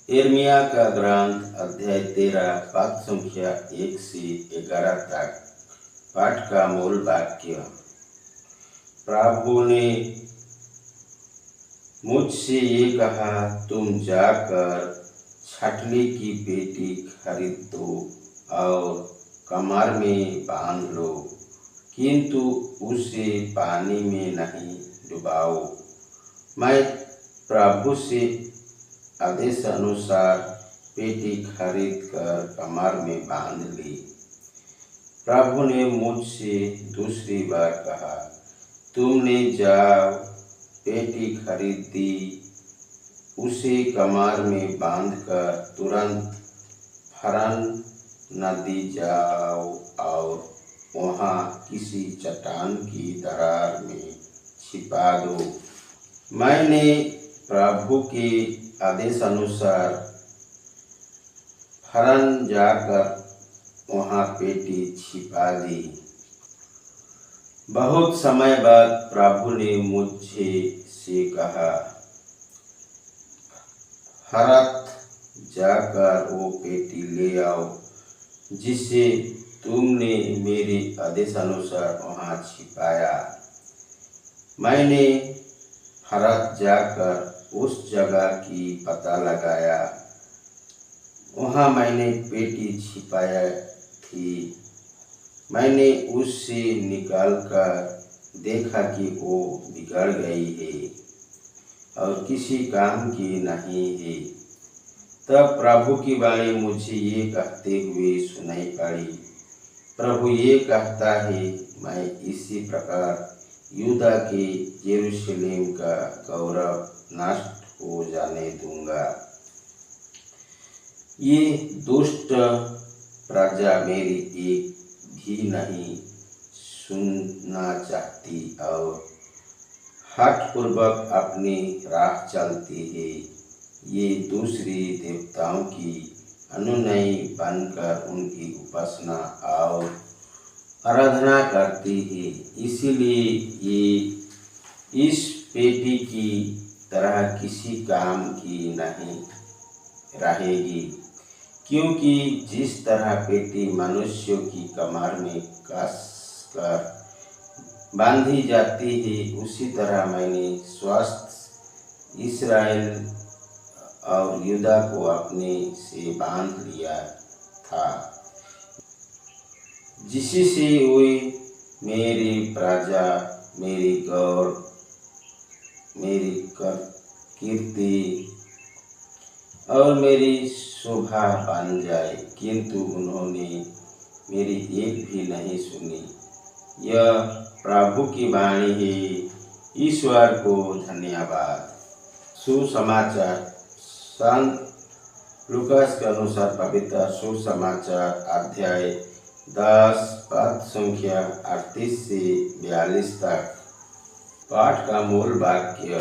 यिर्मयाह का ग्रंथ अध्याय 13 पद संख्या 1 से 11 तक। पाठ का मूल वाक्य। प्रभु ने मुझसे ये कहा, तुम जाकर छटनी की पेटी खरीद दो और कमर में बांध लो, किंतु उसे पानी में नहीं डुबाओ। मैं प्रभु से आदेश अनुसार पेटी खरीद कर कमर में बांध ली। प्रभु ने मुझसे दूसरी बार कहा, तुमने जाओ पेटी खरीदी, उसे कमर में बांधकर तुरंत फरन नदी जाओ और वहाँ किसी चट्टान की दरार में छिपा दो। मैंने प्रभु के आदेश अनुसार फरन जाकर वहाँ पेटी छिपा दी। बहुत समय बाद प्रभु ने मुझे से कहा, फरत जाकर वो पेटी ले आओ जिसे तुमने मेरे आदेश अनुसार वहाँ छिपाया। मैंने फरत जाकर उस जगह की पता लगाया, वहाँ मैंने पेटी छिपाया थी। मैंने उससे निकालकर देखा कि वो बिगड़ गई है और किसी काम की नहीं है। तब प्रभु की वाणी मुझे ये कहते हुए सुनाई पड़ी, प्रभु ये कहता है, मैं इसी प्रकार यहूदा के यरूशलेम का गौरव नष्ट हो जाने दूंगा। ये दुष्ट प्रजा मेरी एक भी नहीं सुनना चाहती और हठपूर्वक अपनी राह चलती है। ये दूसरी देवताओं की अनुयायी बनकर उनकी उपासना और आराधना करती है। इसीलिए ये इस पेटी की तरह किसी काम की नहीं रहेगी, क्योंकि जिस तरह पेटी मनुष्यों की कमर में कसकर बांधी जाती है, उसी तरह मैंने स्वस्थ इस्राएल और यहूदा को अपने से बांध लिया था, जिससे वे मेरी प्रजा, मेरी गौर, मेरी कीर्ति और मेरी शोभा बन जाए, किंतु उन्होंने मेरी एक भी नहीं सुनी। यह प्रभु की वाणी है। ईश्वर को धन्यवाद। सुसमाचार। संत लूकास के अनुसार पवित्र सुसमाचार अध्याय 10 पद संख्या 38 से 42 तक। पाठ का मूल वाक्य।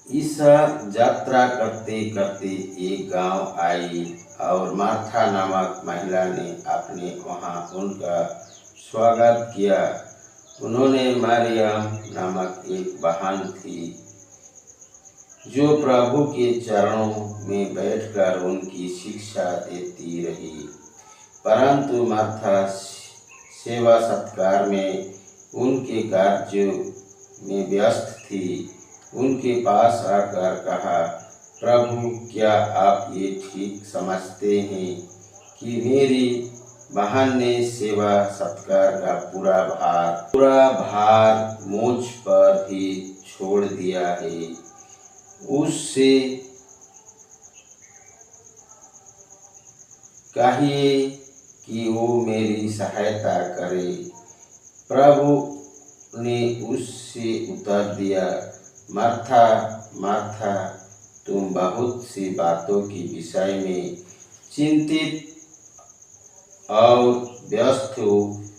ईसा यात्रा करते करते एक गांव आई और मार्था नामक महिला ने अपने वहां उनका स्वागत किया। उन्होंने मरियम नामक एक बहन थी जो प्रभु के चरणों में बैठकर उनकी शिक्षा देती रही, परंतु मार्था सेवा सत्कार में उनके कार्यों में व्यस्त थी। उनके पास आकर कहा, प्रभु, क्या आप ये ठीक समझते हैं कि मेरी बहन ने सेवा सत्कार का पूरा भार मुझ पर ही छोड़ दिया है? उससे कहिए कि वो मेरी सहायता करे। प्रभु ने उससे उत्तर दिया, मार्था, मार्था, तुम बहुत सी बातों के विषय में चिंतित और व्यस्त हो,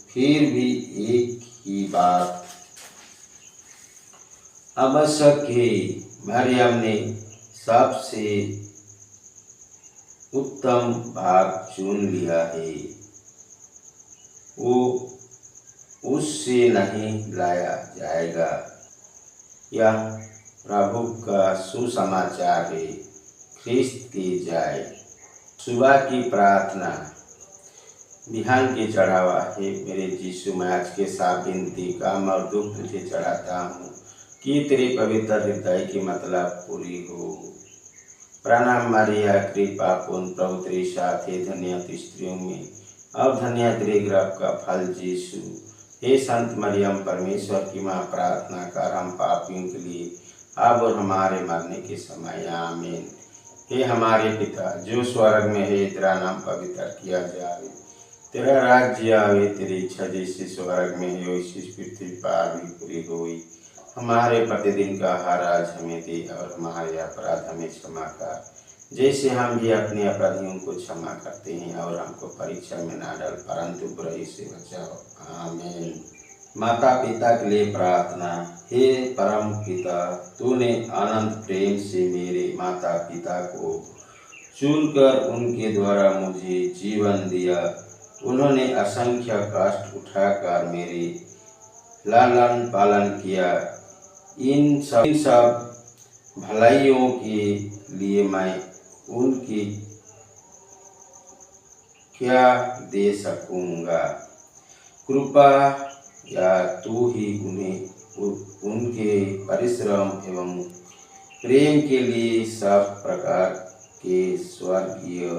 फिर भी एक ही बात आवश्यक है। मरियम ने सबसे उत्तम भाग चुन लिया है, वो उससे नहीं लाया जाएगा। यह प्रभु का सुसमाचार है। ख्रिस्त की जाए। सुबह की प्रार्थना। बिहान की चढ़ावा है मेरे यीशु, मैं आज के साथ विनती काम और दुख तुझे चढ़ाता हूँ कि तेरे पवित्र हृदय की मतलब पूरी हो। प्रणाम मरिया, कृपा पूर्ण प्रभु तेरे साथ है, धन्य तू स्त्रियों में और धन्य तेरे गर्भ का फल यीशु। हे संत मरियम, परमेश्वर की माँ, प्रार्थना कर हम पापियों के लिए अब और हमारे मरने के समय। आमीन। हे हमारे पिता जो स्वर्ग में है, तेरा नाम पवित्र किया जाए, तेरा राज्य आवे, तेरी इच्छा जैसे स्वर्ग में है वैसी पृथ्वी पर भी पूरी हुई। हमारे प्रतिदिन का आहार आज हमें दे और हमारे अपराध हमें क्षमा कर, जैसे हम भी अपने अपराधियों को क्षमा करते हैं, और हमको परीक्षा में ना डाल परंतु बुराई से बचाओ। आमीन। माता पिता के लिए प्रार्थना। हे परम पिता, तूने अनंत प्रेम से मेरे माता पिता को चुनकर उनके द्वारा मुझे जीवन दिया। उन्होंने असंख्य कष्ट उठाकर मेरे लालन पालन किया। इन सब भलाइयों के लिए मैं उनकी क्या दे सकूंगा। कृपा या तू ही उन्हें उनके परिश्रम एवं प्रेम के लिए सब प्रकार के स्वर्गीय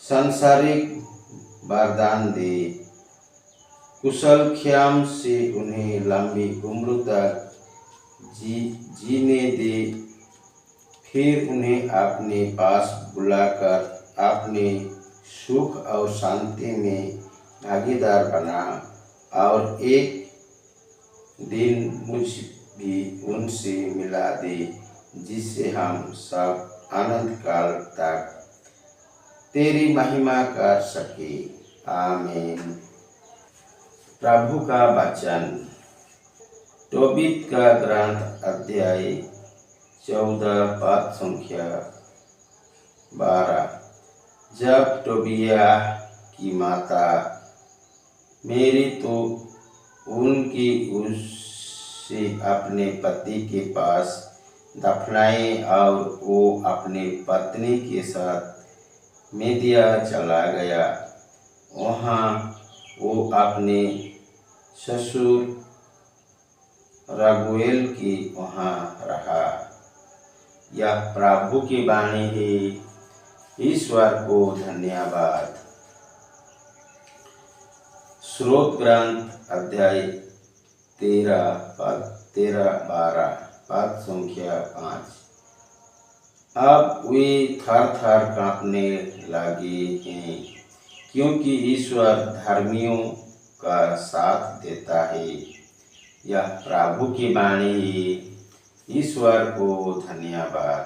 सांसारिक वरदान दे। कुशल क्षम से उन्हें लंबी उम्र तक जीने दे। फिर उन्हें अपने पास बुलाकर अपने सुख और शांति में भागीदार बना, और एक दिन मुझ भी उनसे मिला दे, जिससे हम सब अनंत काल तक तेरी महिमा कर सके। आमीन। प्रभु का वचन। तोबीत का ग्रंथ अध्याय 14 पद संख्या 12। जब टोबिया की माता मेरी तो उनकी उससे अपने पति के पास दफनाए, और वो अपने पत्नी के साथ मेदिया चला गया। वहाँ वो अपने ससुर रगुएल की वहाँ रहा। यह प्रभु की वाणी है। ईश्वर को धन्यवाद। श्रोत ग्रंथ अध्याय 13-12 पद संख्या 5। अब वे थर थर कांपने लगे हैं, क्योंकि ईश्वर धर्मियों का साथ देता है। यह प्रभु की वाणी है। ईश्वर को धन्यवाद।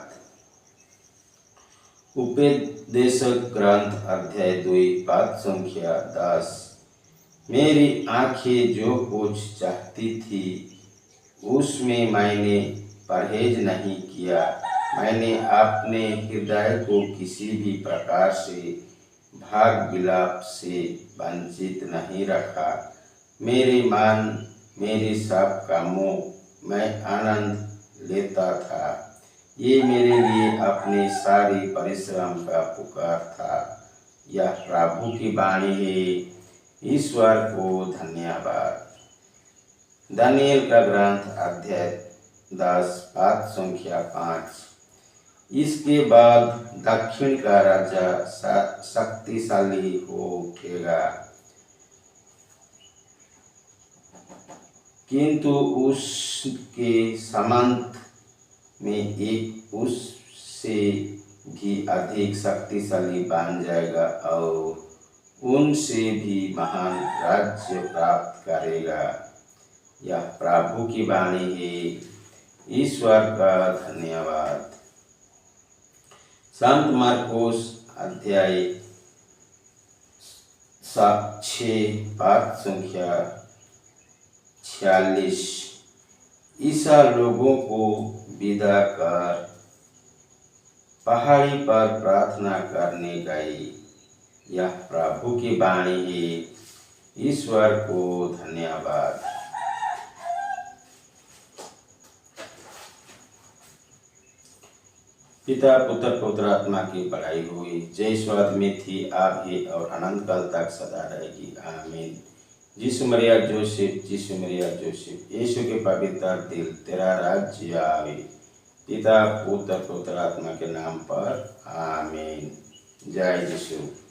उपदेशक ग्रंथ अध्याय 2 पद संख्या 10। मेरी आंखें जो कुछ चाहती थी उसमें मैंने परहेज नहीं किया। मैंने अपने हृदय को किसी भी प्रकार से भाग विलाप से वंचित नहीं रखा। मेरे मन मेरे सब कामों में आनंद लेता था। ये मेरे लिए अपने सारी परिश्रम का पुकार था। यह प्रभु की वाणी है। ईश्वर को धन्यवाद। दानियल का ग्रंथ अध्याय 10 पद संख्या 5। इसके बाद दक्षिण का राजा शक्तिशाली हो उठेगा, किंतु उसके सामंत में एक उससे भी अधिक शक्तिशाली बन जाएगा और उनसे भी महान राज्य प्राप्त करेगा। यह प्रभु की वाणी है। ईश्वर का धन्यवाद। संत मार्कोस अध्याय 6 पद संख्या 46। ईसा लोगों को विदा कर पहाड़ी पर प्रार्थना करने गई। यह प्रभु की वाणी है। ईश्वर को धन्यवाद। पिता पुत्र पवित्र आत्मा की बड़ाई हुई, जय स्वाद में थी आप ही और अनंत काल तक सदा रहेगी, आमीन। यीशु मरिया जोसेफ, यीशु मरिया जोसेफ, यीशु के पवित्र दिल, तेरा राज्य आवे, पिता पुत्र पवित्र आत्मा के नाम पर, आमीन। जय यीशु।